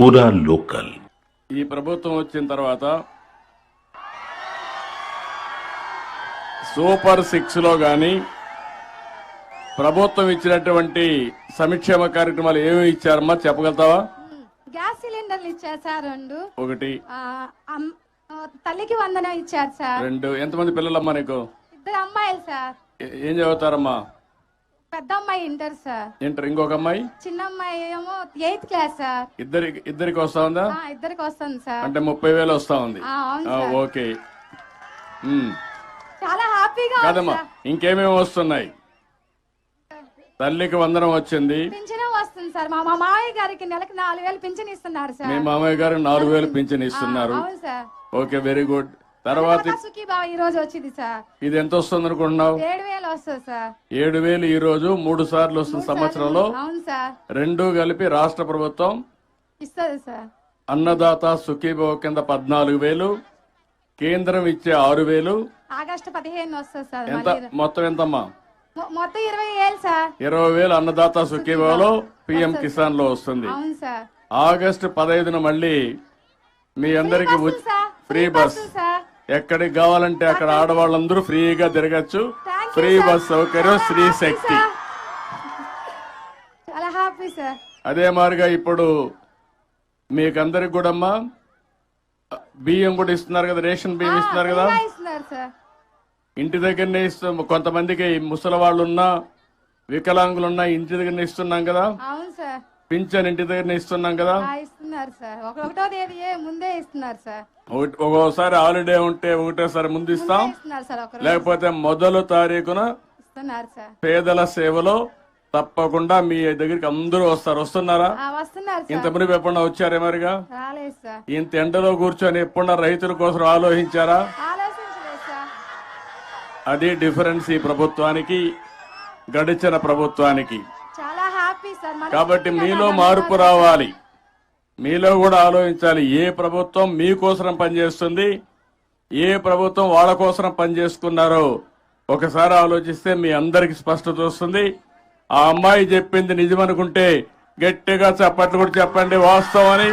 పూరా లోకల్. ఈ ప్రభుత్వం వచ్చిన తర్వాత సూపర్ 6 లో గాని ప్రభుత్వం ఇచ్చినటువంటి సంక్షేమ కార్యక్రమాలు ఏమి ఇచ్చారమ్మా చెప్పగలుగుతావా? గ్యాస్ సిలిండర్లు ఇచ్చారు సార్ 2. ఒకటి తల్లికి వందనం ఇచ్చారు సార్ 2. ఎంతమంది పిల్లలమ్మా నీకు? 2 అమ్మాయిలు సార్. ఏం చదువుతారమ్మా? పెద్ద అమ్మాయి ఇంటర్ సార్. ఇంటర్. ఇంకొక అమ్మాయి? చిన్న అమ్మాయి ఏమో 8th క్లాస్ సార్. ఇద్దరికి వస్తా ఉందా? ఇద్దరికి వస్తుంది సార్. అంటే 30,000 వస్తా ఉంది. అవును సార్. ఓకే. చాలా హ్యాపీగా కాదమ్మా ఇంకేమేమి వస్తున్నాయి? తల్లికి వందనం వచ్చింది. పింఛను వస్తుంది సార్. మా మామయ్య గారికి నెలకు 4,000 పింఛన్ ఇస్తున్నారు సార్. మీ మామయ్య గారు 4,000 పింఛన్ ఇస్తున్నారు. అవును సార్. Okay, very good. తర్వాత సుఖీబాబు ఈ రోజు వచ్చింది సార్. ఇది ఎంత వస్తుంది అనుకుంటున్నావు? 7,000 వస్తుంది సార్. 7,000 ఈ రోజు 3 సార్లు వస్తుంది సంవత్సరంలో. అవును సార్. 2 కలిపి రాష్ట్ర ప్రభుత్వం ఇస్తుంది సార్. అన్నదాత సుఖీభావ కింద 14,000, కేంద్రం ఇచ్చే 6,000. ఆగస్టు 15 వస్తుంది సార్. ఎంత మొత్తం ఎంతమ్మా? మొత్తం 20,000 సార్. 20,000 అన్నదాత సుఖీభావలో పిఎం కిసాన్ లో వస్తుంది. అవును సార్. ఆగస్టు 15న మళ్ళీ మీ అందరికి ఫ్రీ బస్. ఎక్కడికి కావాలంటే అక్కడ ఆడవాళ్ళందరూ ఫ్రీగా తిరగచ్చు. ఫ్రీ బస్ సౌకర్యం శ్రీ శక్తి. చాలా హ్యాపీ సార్. అదే మాదిరిగా ఇప్పుడు మీకందరికి కూడా అమ్మా బియ్యం కూడా ఇస్తున్నారు కదా, రేషన్ బియ్యం ఇస్తున్నారు కదా. ఇస్తున్నారు సార్. ఇంటి దగ్గరనే ఇస్తాం. కొంతమందికి ముసలి వాళ్ళు ఉన్నా వికలాంగులున్నా ఇంటి దగ్గరనే ఇస్తున్నాం కదా. అవును సార్. పింఛన్ ఇంటి దగ్గరనే ఇస్తున్నాం కదా. ఇస్తున్నారు సార్. 1వ తేదీ ముందే ఇస్తున్నారు సార్. ఒక్కోసారి హాలిడే ఉంటే ఒకటేసారి ముందు ఇస్తాం, లేకపోతే మొదటి తారీఖున ఇస్తున్నారు సార్. పేదల సేవలో తప్పకుండా మీ దగ్గరికి అందరూ వస్తున్నారా? వస్తున్నారు. ఇంత మునిపు ఎప్పుడన్నా వచ్చారే మరిగా? రాలేదు సార్. ఇంత ఎండలో కూర్చొని ఎప్పుడన్నా రైతుల కోసం ఆలోచించారా? ఆలోచించలేదు సార్. అది డిఫరెన్స్ ఈ ప్రభుత్వానికి గడిచిన ప్రభుత్వానికి. చాలా హ్యాపీ సార్. కాబట్టి మీలో మార్పు రావాలి. మీలో కూడా ఆలోచించాలి. ఏ ప్రభుత్వం మీకోసం పనిచేస్తుంది, ఏ ప్రభుత్వం వాళ్ళ కోసం పనిచేసుకున్నారో ఒకసారి ఆలోచిస్తే మీ అందరికి స్పష్టత వస్తుంది. ఆ అమ్మాయి చెప్పింది నిజమనుకుంటే గట్టిగా చప్పట్లు కూడా చెప్పండి వాస్తవం అని.